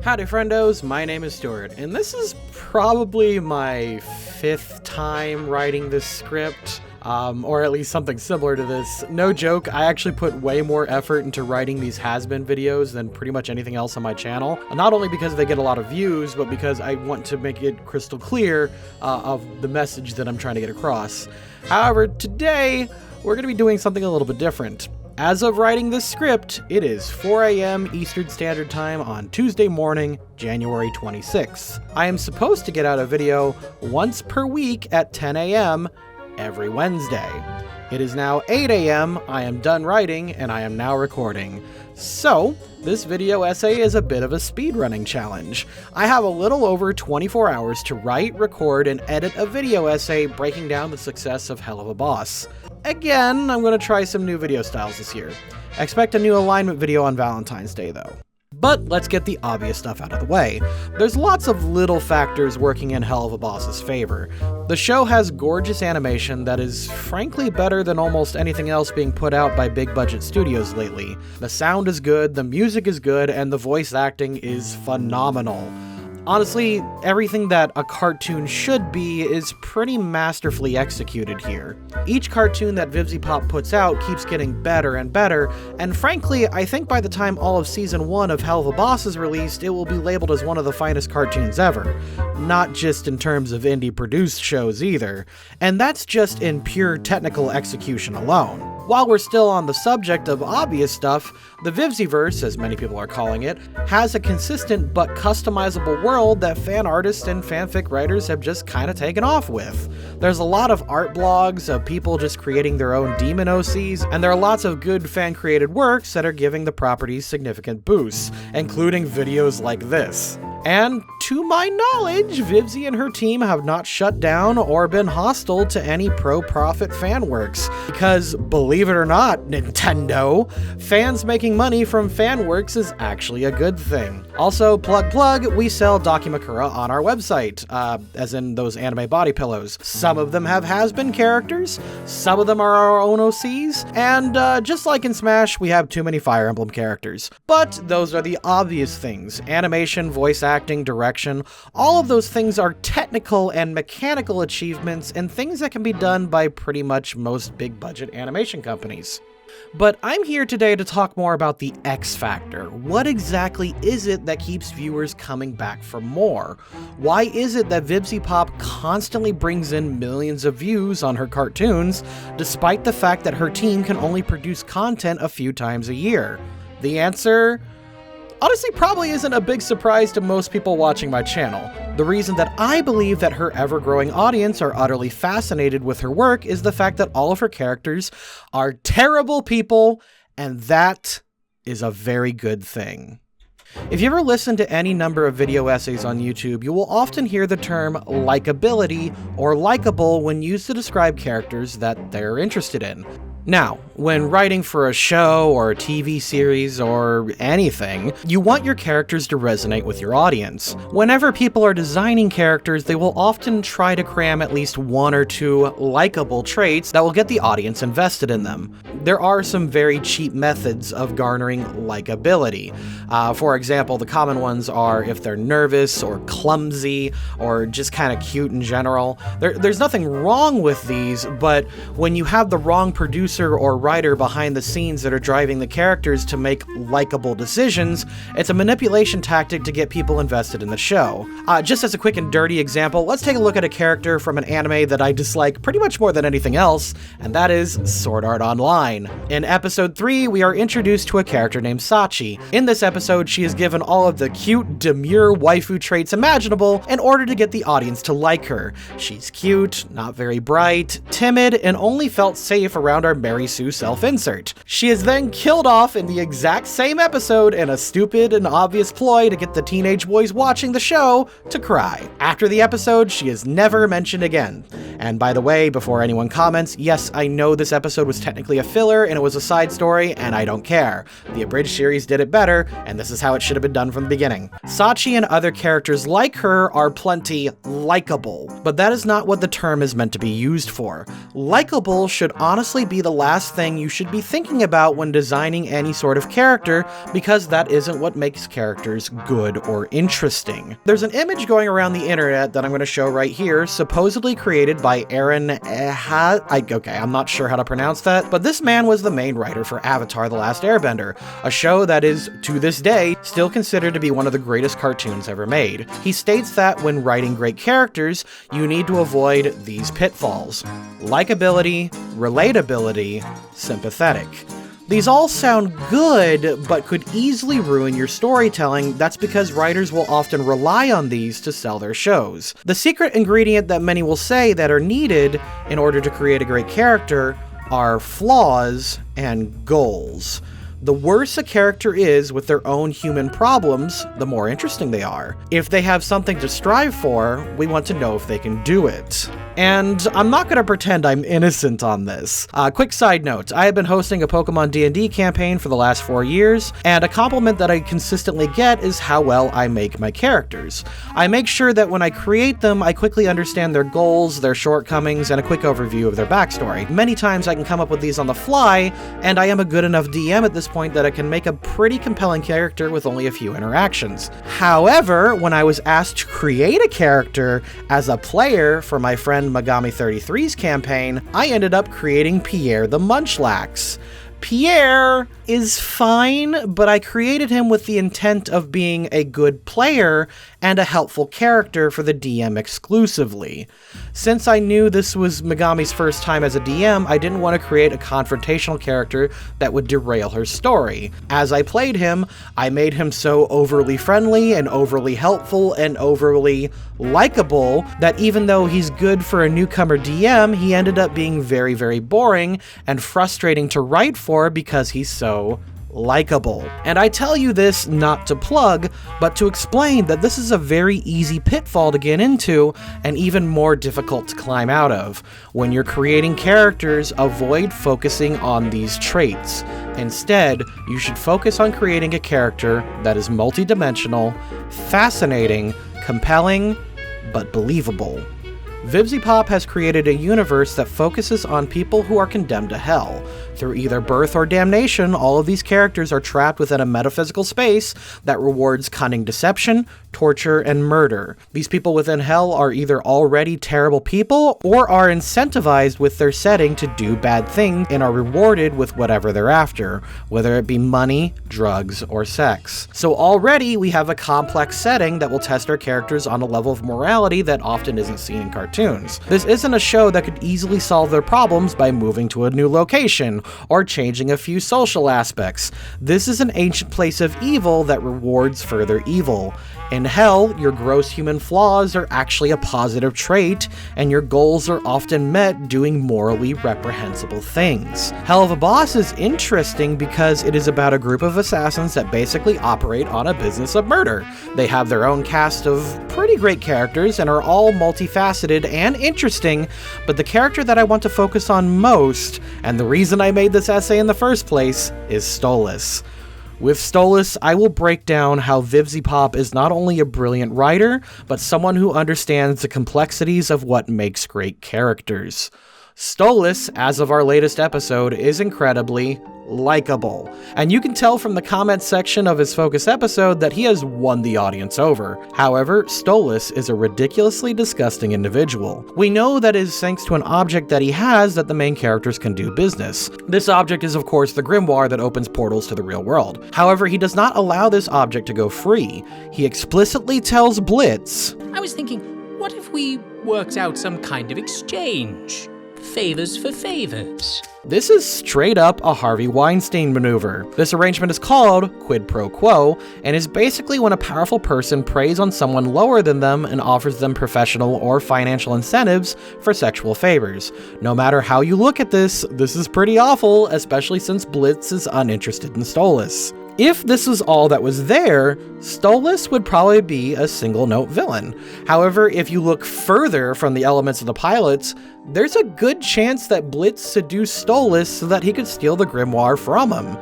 Howdy friendos, my name is Stuart, and this is probably my 5th time writing this script, or at least something similar to this. No joke, I actually put way more effort into writing these Hazbin videos than pretty much anything else on my channel. Not only because they get a lot of views, but because I want to make it crystal clear of the message that I'm trying to get across. However, today, we're going to be doing something a little bit different. As of writing this script, it is 4 a.m. Eastern Standard Time on Tuesday morning, January 26th. I am supposed to get out a video once per week at 10 a.m. every Wednesday. It is now 8 a.m. I am done writing and I am now recording. So, this video essay is a bit of a speedrunning challenge. I have a little over 24 hours to write, record, and edit a video essay breaking down the success of Helluvaboss. Again, I'm going to try some new video styles this year. Expect a new alignment video on Valentine's Day though. But let's get the obvious stuff out of the way. There's lots of little factors working in Helluvaboss's favor. The show has gorgeous animation that is frankly better than almost anything else being put out by big budget studios lately. The sound is good, the music is good, and the voice acting is phenomenal. Honestly, everything that a cartoon should be is pretty masterfully executed here. Each cartoon that VivziePop puts out keeps getting better and better, and frankly, I think by the time all of Season 1 of Helluvaboss is released, it will be labeled as one of the finest cartoons ever. Not just in terms of indie-produced shows either, and that's just in pure technical execution alone. While we're still on the subject of obvious stuff, the Vivzieverse, as many people are calling it, has a consistent but customizable world that fan artists and fanfic writers have just kinda taken off with. There's a lot of art blogs of people just creating their own demon OCs, and there are lots of good fan-created works that are giving the properties significant boosts, including videos like this. And to my knowledge, Vivzie and her team have not shut down or been hostile to any pro-profit fan works. Because, believe it or not, Nintendo, fans making money from fan works is actually a good thing. Also, plug, we sell Dakimakura on our website, as in those anime body pillows. Some of them have Hazbin characters, some of them are our own OCs, and just like in Smash, we have too many Fire Emblem characters. But those are the obvious things. Animation, voice acting, direction, all of those things are technical and mechanical achievements and things that can be done by pretty much most big budget animation companies. But I'm here today to talk more about the X factor. What exactly is it that keeps viewers coming back for more? Why is it that VivziePop constantly brings in millions of views on her cartoons, despite the fact that her team can only produce content a few times a year? The answer? Honestly, probably isn't a big surprise to most people watching my channel. The reason that I believe that her ever-growing audience are utterly fascinated with her work is the fact that all of her characters are terrible people, and that is a very good thing. If you ever listen to any number of video essays on YouTube, you will often hear the term likability or likable when used to describe characters that they're interested in. Now, when writing for a show or a TV series or anything, you want your characters to resonate with your audience. Whenever people are designing characters, they will often try to cram at least one or two likable traits that will get the audience invested in them. There are some very cheap methods of garnering likability. For example, the common ones are if they're nervous or clumsy or just kind of cute in general. There's nothing wrong with these, but when you have the wrong producer or writer behind the scenes that are driving the characters to make likable decisions, it's a manipulation tactic to get people invested in the show. Just as a quick and dirty example, let's take a look at a character from an anime that I dislike pretty much more than anything else, and that is Sword Art Online. In episode 3, we are introduced to a character named Sachi. In this episode, she is given all of the cute, demure waifu traits imaginable in order to get the audience to like her. She's cute, not very bright, timid, and only felt safe around our Mary Sue self-insert. She is then killed off in the exact same episode in a stupid and obvious ploy to get the teenage boys watching the show to cry. After the episode, she is never mentioned again. And by the way, before anyone comments, yes, I know this episode was technically a filler and it was a side story, and I don't care. The abridged series did it better, and this is how it should have been done from the beginning. Sachi and other characters like her are plenty likable, but that is not what the term is meant to be used for. Likable should honestly be the last thing you should be thinking about when designing any sort of character, because that isn't what makes characters good or interesting. There's an image going around the internet that I'm going to show right here, supposedly created by Aaron I'm not sure how to pronounce that, but this man was the main writer for Avatar: The Last Airbender, a show that is, to this day, still considered to be one of the greatest cartoons ever made. He states that when writing great characters, you need to avoid these pitfalls: likability, relatability, sympathetic. These all sound good, but could easily ruin your storytelling. That's because writers will often rely on these to sell their shows. The secret ingredient that many will say that are needed in order to create a great character are flaws and goals. The worse a character is with their own human problems, the more interesting they are. If they have something to strive for, we want to know if they can do it. And I'm not going to pretend I'm innocent on this. Quick side note, I have been hosting a Pokemon D&D campaign for the last 4 years, and a compliment that I consistently get is how well I make my characters. I make sure that when I create them, I quickly understand their goals, their shortcomings, and a quick overview of their backstory. Many times I can come up with these on the fly, and I am a good enough DM at this point that I can make a pretty compelling character with only a few interactions. However, when I was asked to create a character as a player for my friend Megami33's campaign, I ended up creating Pierre the Munchlax. Pierre is fine, but I created him with the intent of being a good player and a helpful character for the DM exclusively. Since I knew this was Megami's first time as a DM, I didn't want to create a confrontational character that would derail her story. As I played him, I made him so overly friendly and overly helpful and overly likable that even though he's good for a newcomer DM, he ended up being very, very boring and frustrating to write for because he's so likable. And I tell you this not to plug, but to explain that this is a very easy pitfall to get into and even more difficult to climb out of. When you're creating characters, avoid focusing on these traits. Instead, you should focus on creating a character that is multidimensional, fascinating, compelling, but believable. VivziePop has created a universe that focuses on people who are condemned to hell. Through either birth or damnation, all of these characters are trapped within a metaphysical space that rewards cunning deception, torture, and murder. These people within hell are either already terrible people or are incentivized with their setting to do bad things and are rewarded with whatever they're after, whether it be money, drugs, or sex. So already we have a complex setting that will test our characters on a level of morality that often isn't seen in cartoons. This isn't a show that could easily solve their problems by moving to a new location or changing a few social aspects. This is an ancient place of evil that rewards further evil. In hell, your gross human flaws are actually a positive trait, and your goals are often met doing morally reprehensible things. Helluvaboss is interesting because it is about a group of assassins that basically operate on a business of murder. They have their own cast of pretty great characters and are all multifaceted and interesting, but the character that I want to focus on most, and the reason I made this essay in the first place, is STOLAS. With STOLAS, I will break down how VivziePop is not only a brilliant writer, but someone who understands the complexities of what makes great characters. STOLAS, as of our latest episode, is incredibly likable, and you can tell from the comments section of his focus episode that he has won the audience over. However, STOLAS is a ridiculously disgusting individual. We know that it is thanks to an object that he has that the main characters can do business. This object is of course the grimoire that opens portals to the real world. However, he does not allow this object to go free. He explicitly tells Blitz, I was thinking, what if we worked out some kind of exchange? Favors for favors. This is straight up a Harvey Weinstein maneuver. This arrangement is called quid pro quo, and is basically when a powerful person preys on someone lower than them and offers them professional or financial incentives for sexual favors. No matter how you look at this is pretty awful, especially since Blitz is uninterested in STOLAS. If this was all that was there, STOLAS would probably be a single-note villain. However, if you look further from the elements of the pilots, there's a good chance that Blitz seduced STOLAS so that he could steal the grimoire from him.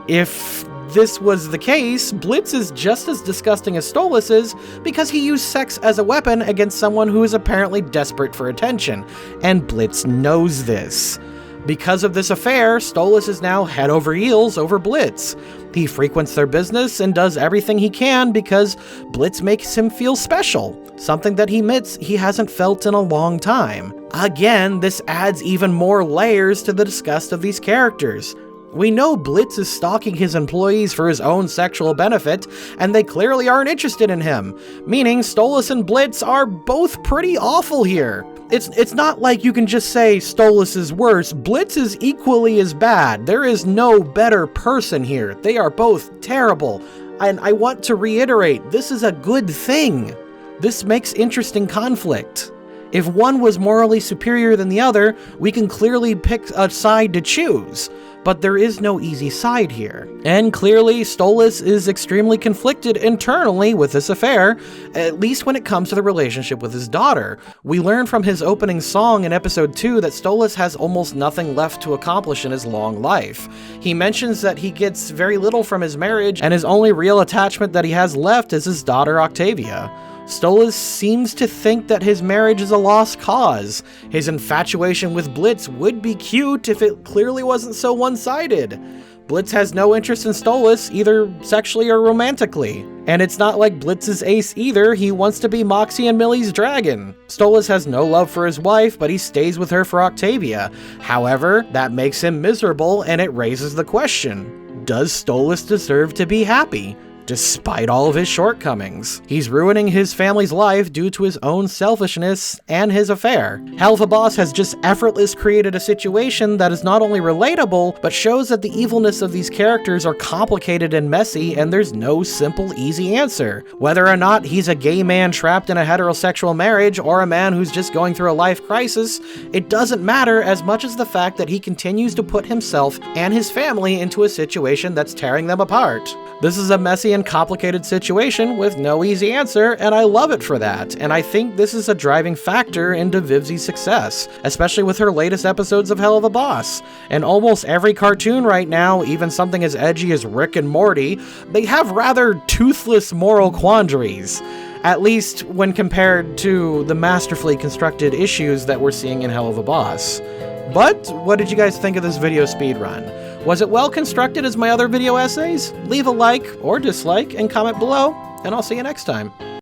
If this was the case, Blitz is just as disgusting as STOLAS is because he used sex as a weapon against someone who is apparently desperate for attention, and Blitz knows this. Because of this affair, Stolas is now head over heels over Blitz. He frequents their business and does everything he can because Blitz makes him feel special, something that he admits he hasn't felt in a long time. Again, this adds even more layers to the disgust of these characters. We know Blitz is stalking his employees for his own sexual benefit, and they clearly aren't interested in him, meaning Stolas and Blitz are both pretty awful here. It's not like you can just say Stolas is worse. Blitz is equally as bad. There is no better person here. They are both terrible. And I want to reiterate, this is a good thing. This makes interesting conflict. If one was morally superior than the other, we can clearly pick a side to choose. But there is no easy side here. And clearly, Stolas is extremely conflicted internally with this affair, at least when it comes to the relationship with his daughter. We learn from his opening song in episode 2 that Stolas has almost nothing left to accomplish in his long life. He mentions that he gets very little from his marriage, and his only real attachment that he has left is his daughter Octavia. Stolas seems to think that his marriage is a lost cause. His infatuation with Blitz would be cute if it clearly wasn't so one-sided. Blitz has no interest in Stolas, either sexually or romantically. And it's not like Blitz is ace either, he wants to be Moxie and Millie's dragon. Stolas has no love for his wife, but he stays with her for Octavia. However, that makes him miserable, and it raises the question, does Stolas deserve to be happy? Despite all of his shortcomings, he's ruining his family's life due to his own selfishness and his affair. Helluvaboss has just effortlessly created a situation that is not only relatable, but shows that the evilness of these characters are complicated and messy, and there's no simple, easy answer. Whether or not he's a gay man trapped in a heterosexual marriage, or a man who's just going through a life crisis, it doesn't matter as much as the fact that he continues to put himself and his family into a situation that's tearing them apart. This is a messy and complicated situation with no easy answer, and I love it for that, and I think this is a driving factor into Vivzi's success, especially with her latest episodes of Helluvaboss. And almost every cartoon right now, even something as edgy as Rick and Morty, they have rather toothless moral quandaries, at least when compared to the masterfully constructed issues that we're seeing in Helluvaboss. But what did you guys think of this video speedrun? Was it well constructed as my other video essays? Leave a like or dislike and comment below, and I'll see you next time.